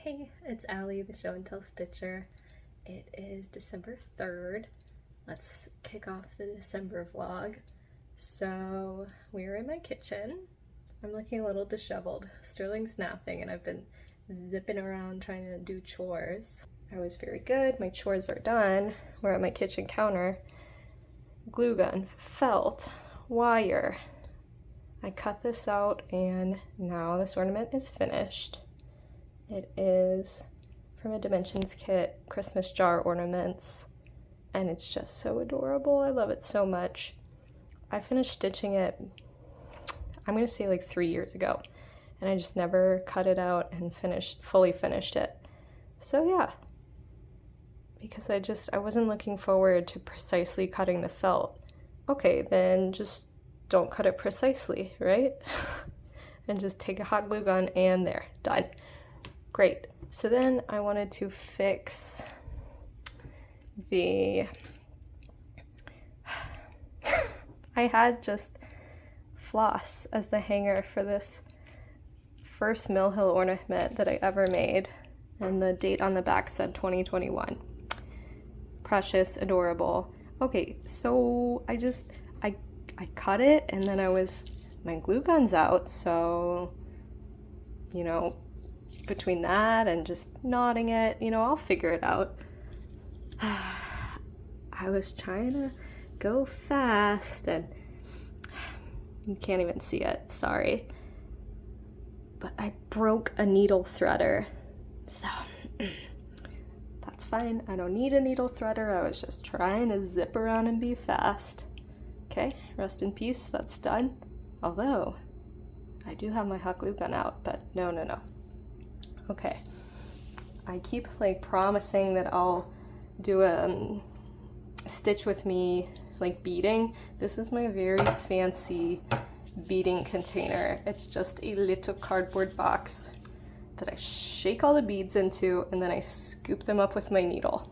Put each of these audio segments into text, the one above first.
Hey, it's Allie, the show and tell stitcher. It is December 3rd. Let's kick off the December vlog. So we're in my kitchen. I'm looking a little disheveled. Sterling's napping and I've been zipping around trying to do chores. I was very good. My chores are done. We're at my kitchen counter. Glue gun, felt, wire. I cut this out and now this ornament is finished. It is from a Dimensions kit, Christmas jar ornaments, and it's just so adorable. I love it so much. I finished stitching it, I'm gonna say like 3 years ago, and I just never cut it out and fully finished it. So yeah, because I wasn't looking forward to precisely cutting the felt. Okay, then just don't cut it precisely, right? And just take a hot glue gun and there, done. Great. So then I wanted to fix the, I had just floss as the hanger for this first Mill Hill ornament that I ever made, and the date on the back said 2021. Precious, adorable. Okay, so I cut it and then my glue gun's out, so, you know, between that and just knotting it, you know, I'll figure it out. I was trying to go fast and you can't even see it, sorry. But I broke a needle threader, so that's fine. I don't need a needle threader. I was just trying to zip around and be fast. Okay, rest in peace, that's done. Although, I do have my hot glue gun out, but no. Okay, I keep like promising that I'll do a stitch with me like beading. This is my very fancy beading container. It's just a little cardboard box that I shake all the beads into and then I scoop them up with my needle.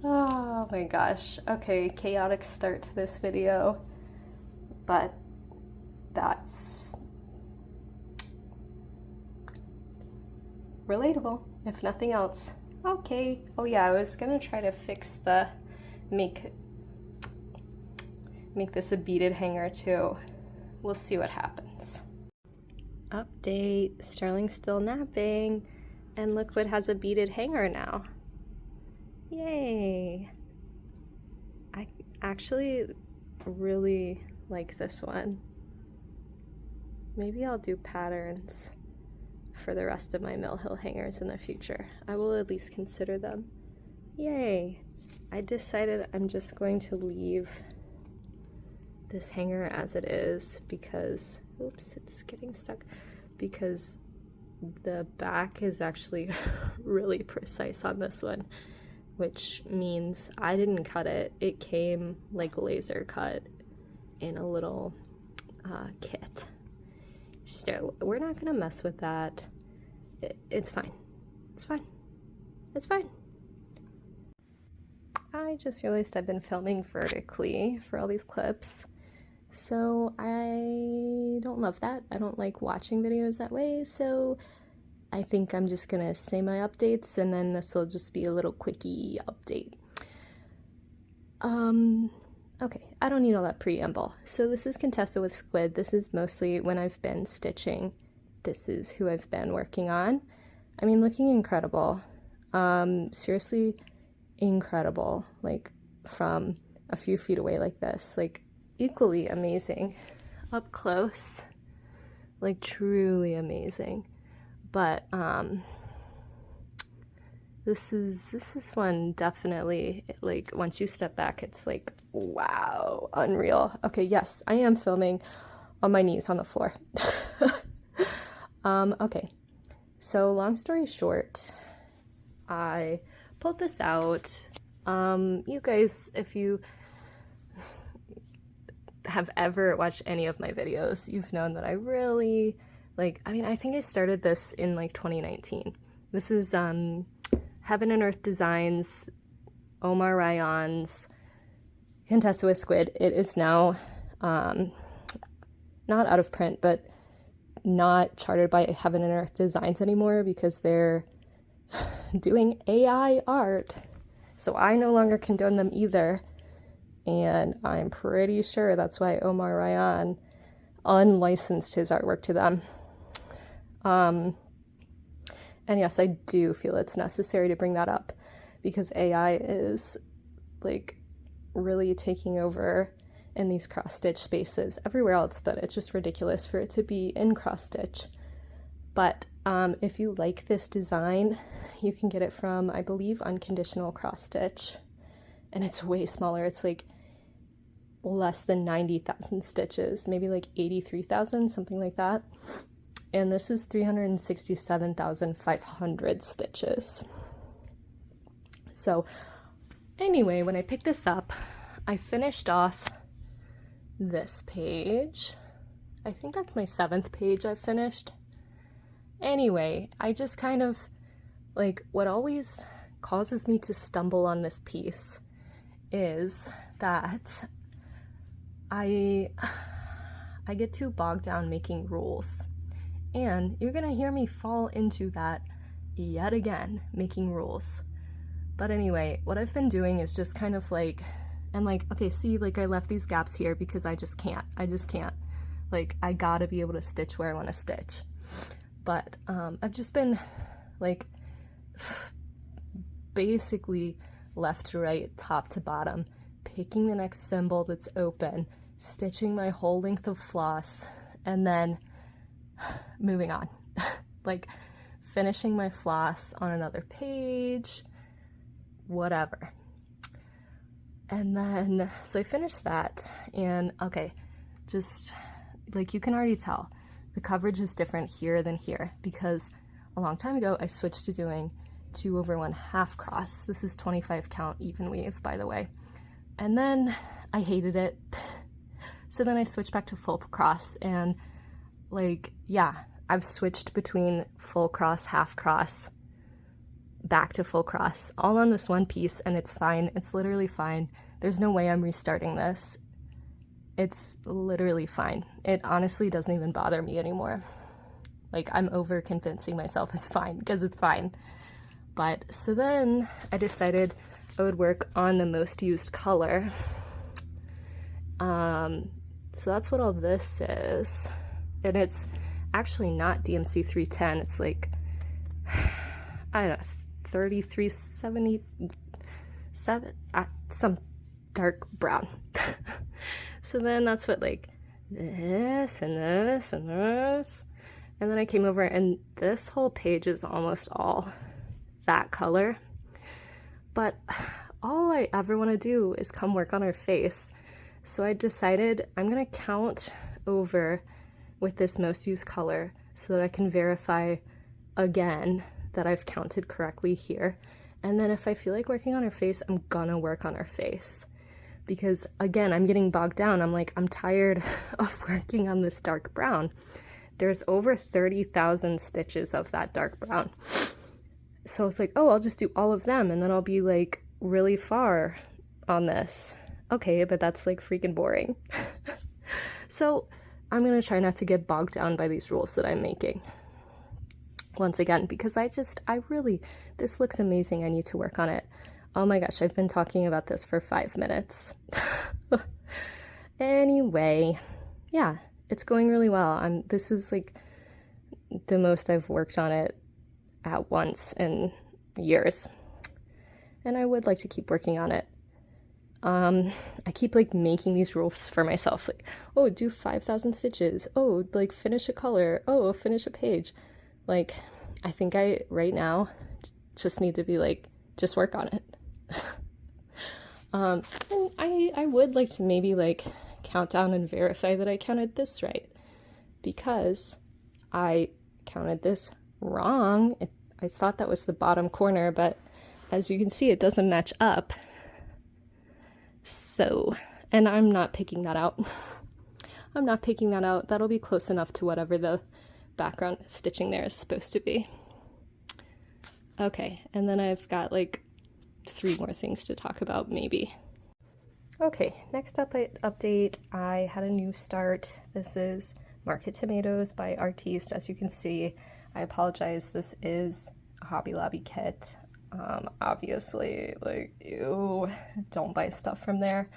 Oh my gosh. Okay, chaotic start to this video, but that's relatable, if nothing else. Okay. Oh yeah, I was gonna try to fix make this a beaded hanger too. We'll see what happens. Update, Sterling's still napping, and Liquid has a beaded hanger now. Yay! I actually really like this one. Maybe I'll do patterns for the rest of my Mill Hill hangers in the future. I will at least consider them. Yay! I decided I'm just going to leave this hanger as it is because, oops, it's getting stuck, because the back is actually really precise on this one, which means I didn't cut it. It came like laser cut in a little kit. So we're not gonna mess with that. It's fine. It's fine. It's fine. I just realized I've been filming vertically for all these clips, so I don't love that. I don't like watching videos that way, so I think I'm just gonna say my updates and then this will just be a little quickie update. Okay, I don't need all that preamble. So this is Contessa with Squid. This is mostly when I've been stitching. This is who I've been working on. I mean, looking incredible. Seriously incredible. Like from a few feet away like this, like equally amazing. Up close, like truly amazing. But this is one definitely, like once you step back, it's like, wow, unreal. Okay, yes, I am filming on my knees on the floor. Okay, so long story short, I pulled this out. You guys, if you have ever watched any of my videos, you've known that I really, like, I mean, I think I started this in like 2019. This is Heaven and Earth Designs, Omar Rayyan's Contessa with Squid. It is now not out of print, but not chartered by Heaven and Earth Designs anymore because they're doing AI art. So I no longer condone them either. And I'm pretty sure that's why Omar Rayyan unlicensed his artwork to them. And yes, I do feel it's necessary to bring that up because AI is like really taking over in these cross-stitch spaces everywhere else, but it's just ridiculous for it to be in cross-stitch. But if you like this design, you can get it from, I believe, Unconditional Cross Stitch, and it's way smaller. It's like less than 90,000 stitches, maybe like 83,000, something like that. And this is 367,500 stitches. So anyway, when I picked this up, I finished off this page. I think that's my 7th page I've finished. Anyway, I just kind of, like, what always causes me to stumble on this piece is that I get too bogged down making rules. And you're gonna hear me fall into that yet again, making rules. But anyway, what I've been doing is just kind of like, and like, okay, see, like I left these gaps here because I just can't. Like, I gotta be able to stitch where I want to stitch. But I've just been like basically left to right, top to bottom, picking the next symbol that's open, stitching my whole length of floss, and then moving on. Like finishing my floss on another page, whatever. And then, so I finished that, and okay, just like you can already tell, the coverage is different here than here because a long time ago I switched to doing 2/1 half cross. This is 25 count even weave, by the way. And then I hated it. So then I switched back to full cross, and like, yeah, I've switched between full cross, half cross, back to full cross, all on this one piece, and it's fine. It's literally fine. There's no way I'm restarting this. It's literally fine. It honestly doesn't even bother me anymore. Like, I'm over convincing myself it's fine because it's fine. But so then I decided I would work on the most used color. So that's what all this is. And it's actually not DMC 310. It's like, I don't know, 3377, some dark brown. So then that's what, like, this and this and this. And then I came over, and this whole page is almost all that color. But all I ever want to do is come work on her face. So I decided I'm going to count over with this most used color so that I can verify again that I've counted correctly here. And then if I feel like working on her face, I'm gonna work on her face. Because again, I'm getting bogged down. I'm like, I'm tired of working on this dark brown. There's over 30,000 stitches of that dark brown. So it's like, oh, I'll just do all of them and then I'll be like really far on this. Okay, but that's like freaking boring. So I'm gonna try not to get bogged down by these rules that I'm making. Once again, because this looks amazing. I need to work on it. Oh my gosh, I've been talking about this for 5 minutes. Anyway, yeah, it's going really well. This is like the most I've worked on it at once in years. And I would like to keep working on it. I keep like making these rules for myself, like, oh, do 5,000 stitches. Oh, like finish a color. Oh, finish a page. Like, I think I, right now, just need to be like, just work on it. And I would like to maybe like count down and verify that I counted this right, because I counted this wrong. I thought that was the bottom corner, but as you can see, it doesn't match up. So, and I'm not picking that out. I'm not picking that out. That'll be close enough to whatever the background stitching there is supposed to be. Okay, and then I've got like 3 more things to talk about, maybe. Okay, next update, I had a new start. This is market tomatoes by Artiste. As you can see, I apologize, this is a Hobby Lobby kit. Obviously, like, ew, don't buy stuff from there.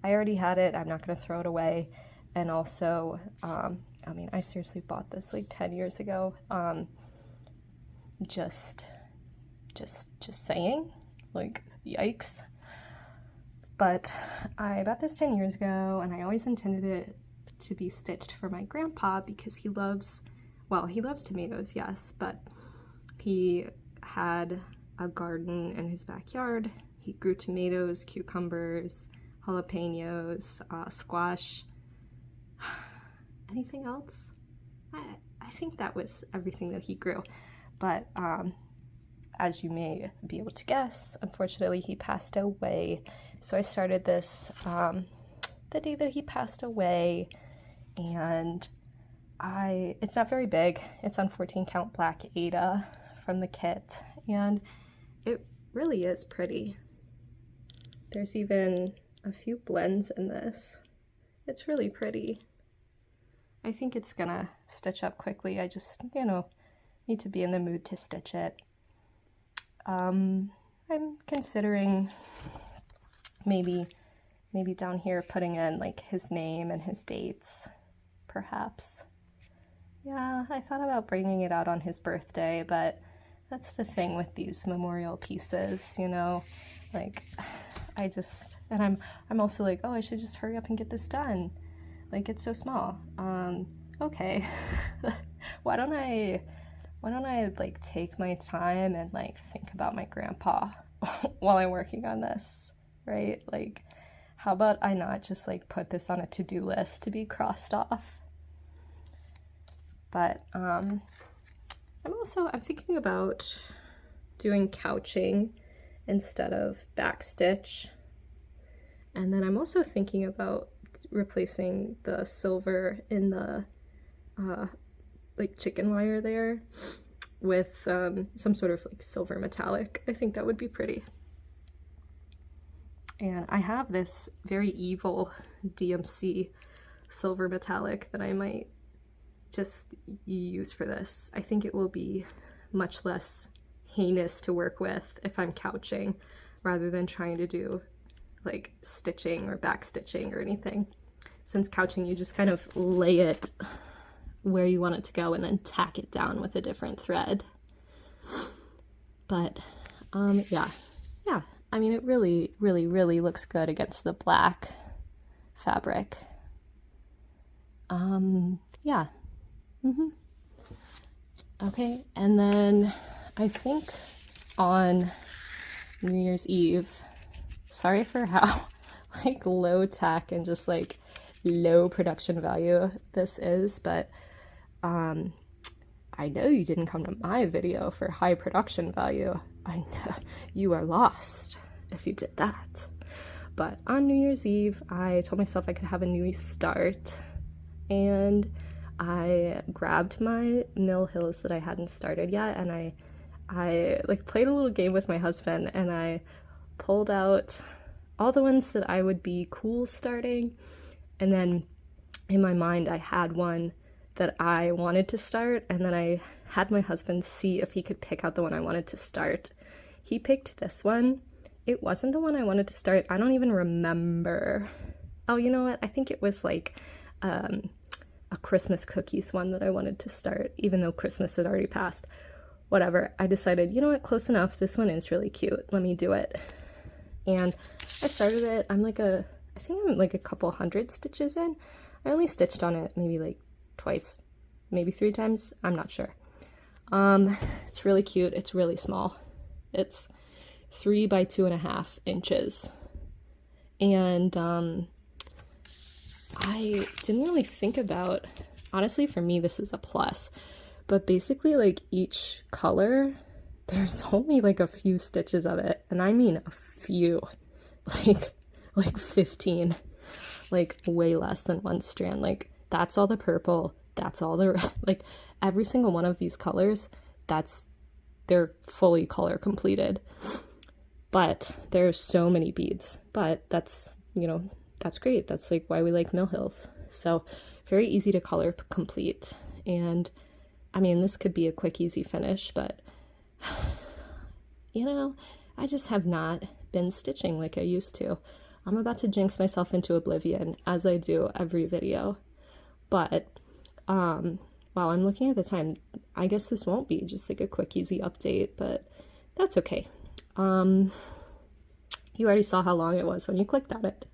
I already had it, I'm not gonna throw it away. And also, I mean, I seriously bought this like 10 years ago. Just saying, like, yikes. But I bought this 10 years ago, and I always intended it to be stitched for my grandpa because he loves, well, he loves tomatoes, yes, but he had a garden in his backyard. He grew tomatoes, cucumbers, jalapenos, squash. Anything else? I think that was everything that he grew. But as you may be able to guess, unfortunately he passed away. So I started this the day that he passed away, and it's not very big. It's on 14 count black Aida from the kit, and it really is pretty. There's even a few blends in this. It's really pretty. I think it's gonna stitch up quickly. I just, you know, need to be in the mood to stitch it. I'm considering maybe down here putting in like his name and his dates, perhaps. Yeah, I thought about bringing it out on his birthday, but that's the thing with these memorial pieces, you know, like and I'm also like, oh, I should just hurry up and get this done. Like, it's so small. Okay. Why don't I like take my time and like think about my grandpa while I'm working on this, right? Like, how about I not just like put this on a to-do list to be crossed off? But I'm thinking about doing couching instead of backstitch. And then I'm also thinking about replacing the silver in the like chicken wire there with some sort of like silver metallic. I think that would be pretty. And I have this very evil DMC silver metallic that I might just use for this. I think it will be much less heinous to work with if I'm couching rather than trying to do like stitching or back stitching or anything. Since couching, you just kind of lay it where you want it to go and then tack it down with a different thread. But yeah, I mean, it really looks good against the black fabric. Yeah. Okay, and then I think on New Year's Eve, sorry for how like low tech and just like low production value this is, but I know you didn't come to my video for high production value. I know you are lost if you did that. But on New Year's Eve, I told myself I could have a new start, and I grabbed my Mill Hills that I hadn't started yet, and I like played a little game with my husband, and I pulled out all the ones that I would be cool starting, and then in my mind I had one that I wanted to start, and then I had my husband see if he could pick out the one I wanted to start. He picked this one. It wasn't the one I wanted to start. I don't even remember. Oh, you know what? I think it was like a Christmas cookies one that I wanted to start, even though Christmas had already passed. Whatever. I decided, you know what? Close enough. This one is really cute. Let me do it. And I started it. I think I'm like a couple hundred stitches in. I only stitched on it maybe like twice, maybe 3 times. I'm not sure. It's really cute. It's really small. It's 3 by 2.5 inches. And I didn't really think about, honestly, for me, this is a plus. But basically, like, each color, there's only like a few stitches of it. And I mean a few. Like 15. Like, way less than 1 strand. Like, that's all the purple. That's all the red. Like, every single one of these colors, they're fully color completed. But there's so many beads. But that's, you know, that's great. That's like why we like Mill Hills. So very easy to color complete. And I mean, this could be a quick, easy finish, but you know, I just have not been stitching like I used to. I'm about to jinx myself into oblivion, as I do every video. But, wow, I'm looking at the time. I guess this won't be just like a quick, easy update, but that's okay. You already saw how long it was when you clicked on it.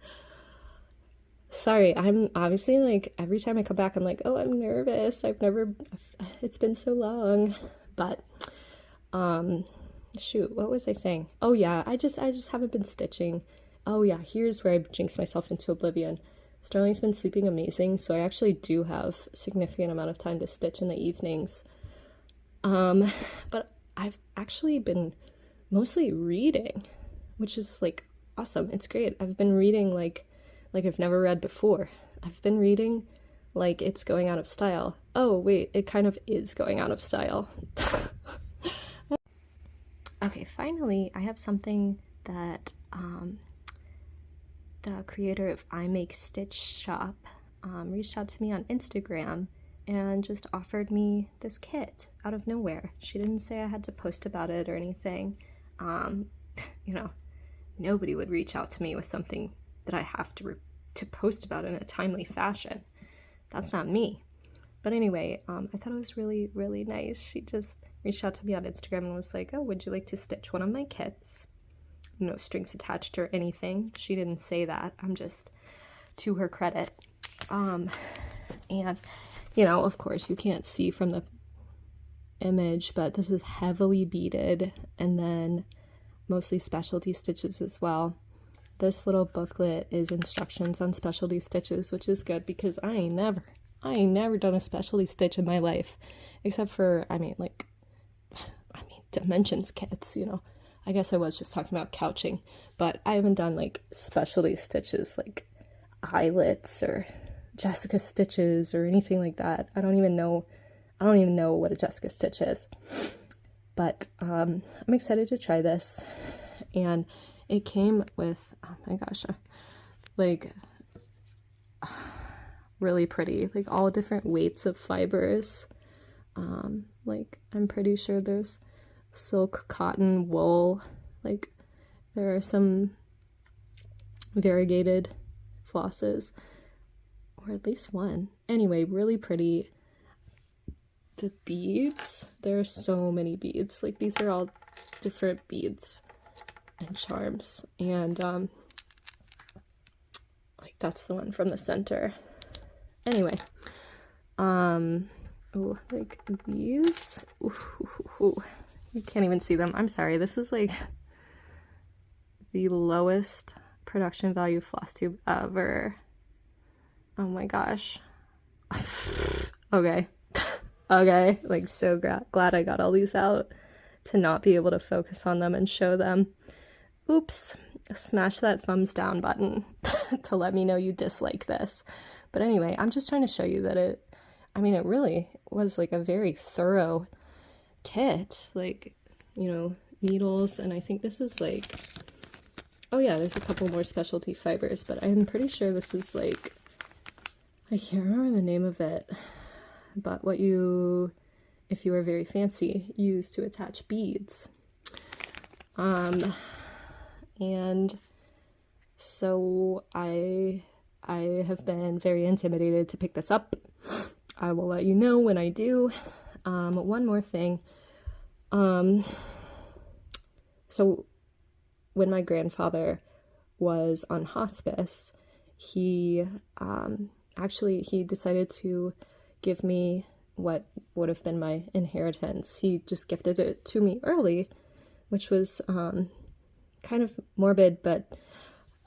Sorry, I'm obviously like, every time I come back, I'm like, oh, I'm nervous. It's been so long. But, shoot, what was I saying? Oh yeah, I just haven't been stitching. Oh yeah, here's where I jinxed myself into oblivion. Sterling's been sleeping amazing, so I actually do have a significant amount of time to stitch in the evenings. But I've actually been mostly reading, which is like awesome. It's great. I've been reading like I've never read before. I've been reading like it's going out of style. Oh wait, it kind of is going out of style. Okay, finally I have something that the creator of IMAKESTITCHSHOP reached out to me on Instagram and just offered me this kit out of nowhere. She didn't say I had to post about it or anything. You know, nobody would reach out to me with something that I have to post about in a timely fashion. That's not me. But anyway, I thought it was really, really nice. She just reached out to me on Instagram and was like, oh, would you like to stitch one of my kits? No strings attached or anything. She didn't say that. I'm just, to her credit. And, you know, of course, you can't see from the image, but this is heavily beaded and then mostly specialty stitches as well. This little booklet is instructions on specialty stitches, which is good because I ain't never done a specialty stitch in my life, except for, I mean, dimensions kits, you know. I guess I was just talking about couching, but I haven't done like specialty stitches like eyelets or Jessica stitches or anything like that. I don't even know what a Jessica stitch is. But I'm excited to try this, and it came with, oh my gosh, like really pretty, like all different weights of fibers. Like I'm pretty sure there's silk, cotton, wool, like there are some variegated flosses, or at least one. Anyway, really pretty. The beads, there are so many beads, like these are all different beads and charms, and like that's the one from the center. Anyway, oh, like these, ooh, you can't even see them. I'm sorry, this is like the lowest production value Flosstube ever. Oh my gosh. Okay. Okay, like so glad I got all these out to not be able to focus on them and show them. Oops, smash that thumbs down button to let me know you dislike this. But anyway, I'm just trying to show you that it really was like a very thorough kit, like, you know, needles, and I think this is like, oh yeah, there's a couple more specialty fibers, but I'm pretty sure this is like, I can't remember the name of it, but what you, if you are very fancy, use to attach beads. And so I have been very intimidated to pick this up. I will let you know when I do. One more thing. So when my grandfather was on hospice, he decided to give me what would have been my inheritance. He just gifted it to me early, which was kind of morbid, but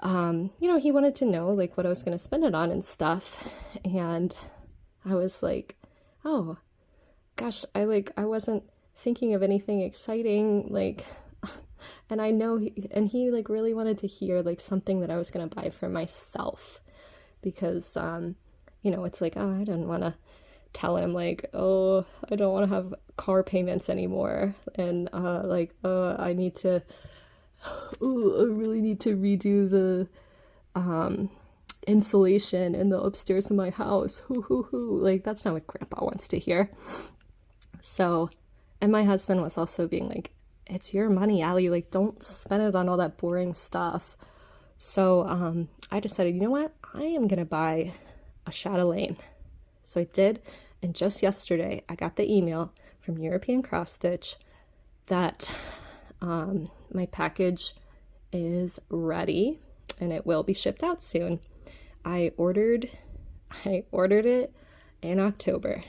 you know, he wanted to know like what I was going to spend it on and stuff, and I was like, oh gosh, I wasn't thinking of anything exciting, like, and I know he like really wanted to hear like something that I was going to buy for myself, because you know, it's like, oh, I didn't want to tell him like, oh, I don't want to have car payments anymore, and like, I really need to redo the insulation in the upstairs of my house. Hoo hoo hoo. Like, that's not what grandpa wants to hear. So, and my husband was also being like, it's your money, Allie, like, don't spend it on all that boring stuff. So I decided, you know what, I am gonna buy a chatelaine. So I did, and just yesterday I got the email from European Cross Stitch that my package is ready and it will be shipped out soon. I ordered it in October.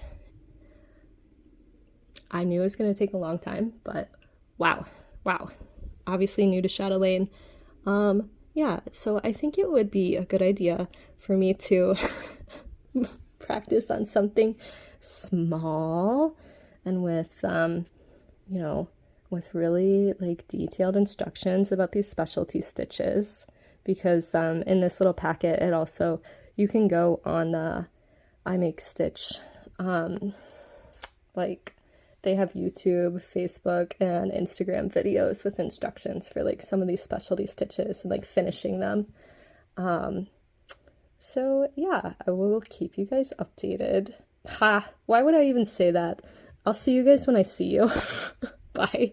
I knew it was going to take a long time, but wow. Obviously new to chatelaine. Yeah, so I think it would be a good idea for me to practice on something small and with, you know, with really like detailed instructions about these specialty stitches, because in this little packet, it also, you can go on the IMAKESTITCH, like, they have YouTube, Facebook, and Instagram videos with instructions for like some of these specialty stitches and like finishing them. So yeah, I will keep you guys updated. Ha! Why would I even say that? I'll see you guys when I see you. Bye.